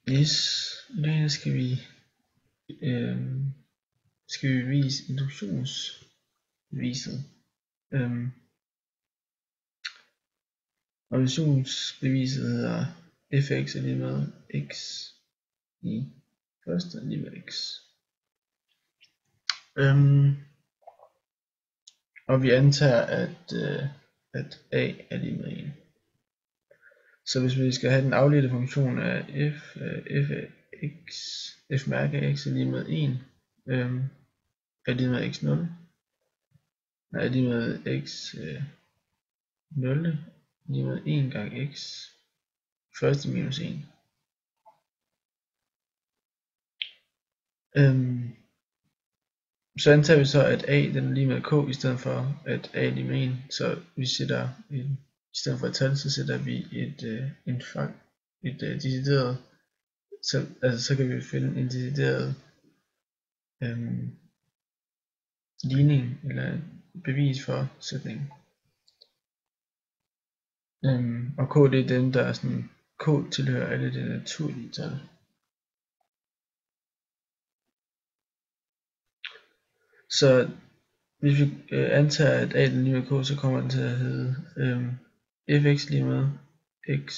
Yes, i dag skal vi vise induktionsbeviset. Og induktionsbeviset hedder fx er lige med x i første er lige med x. Og vi antager at a er lige med 1. Så hvis vi skal have den afledte funktion af f mærke af x er lige med 1, er lige med x0, er lige med x 0, lige med 1 gange x første minus 1. Så antager vi så at a den er lige med k i stedet for at a er lige med 1, så vi sætter i stedet for et tal, så sætter vi et decideret, så kan vi finde en decideret ligning eller bevis for sætningen. Og k det er dem der er sådan, k tilhører alle de naturlige tal. Så hvis vi antager at a er lige med k, så kommer den til at hedde fx lige med x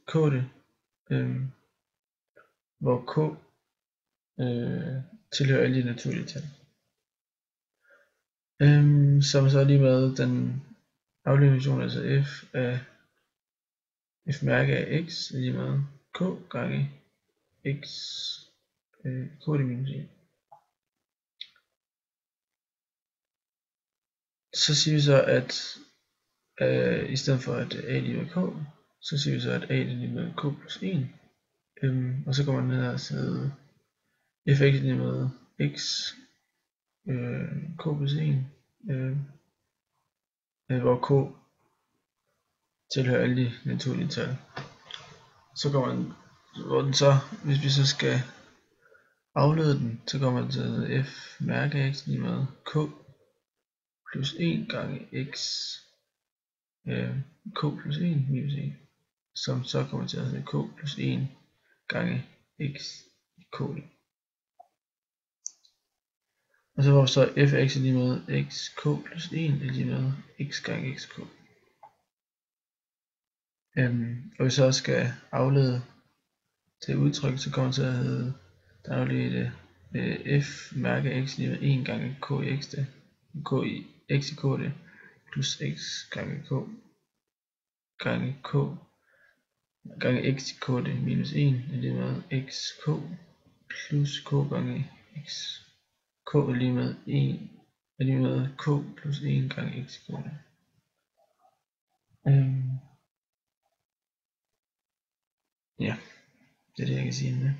k det, hvor k tilhører alle de naturlige tal. Som så er lige med den afledte funktion, altså f af f mærke af x er lige med k gange x k det minus 1. Så siger vi så at i stedet for at a er lige med k, så siger vi så at a er lige med k plus 1. Og så går man ned og sidder fx er lige med x k plus 1, hvor k tilhører alle de naturlige tal. Så går man, hvor den så, hvis vi så skal aflede den, så går man til f mærke af x lige med k plus 1 gange x k plus 1 minus 1, som så kommer til at hedde k plus 1 gange x i k. Og så får vi så fx er lige med xk plus 1 er lige med x gange xk. Og hvis så også skal aflede til udtryk, så kommer det til at hedde den afledte f mærke af x lige med 1 gange k i x det, k i x i k det, plus x gange k gange k gange x i k det minus 1 er lige med xk plus k gange x. K er lige med 1 er lige med k plus 1 gange x i k det. Ja, det er det jeg kan sige med.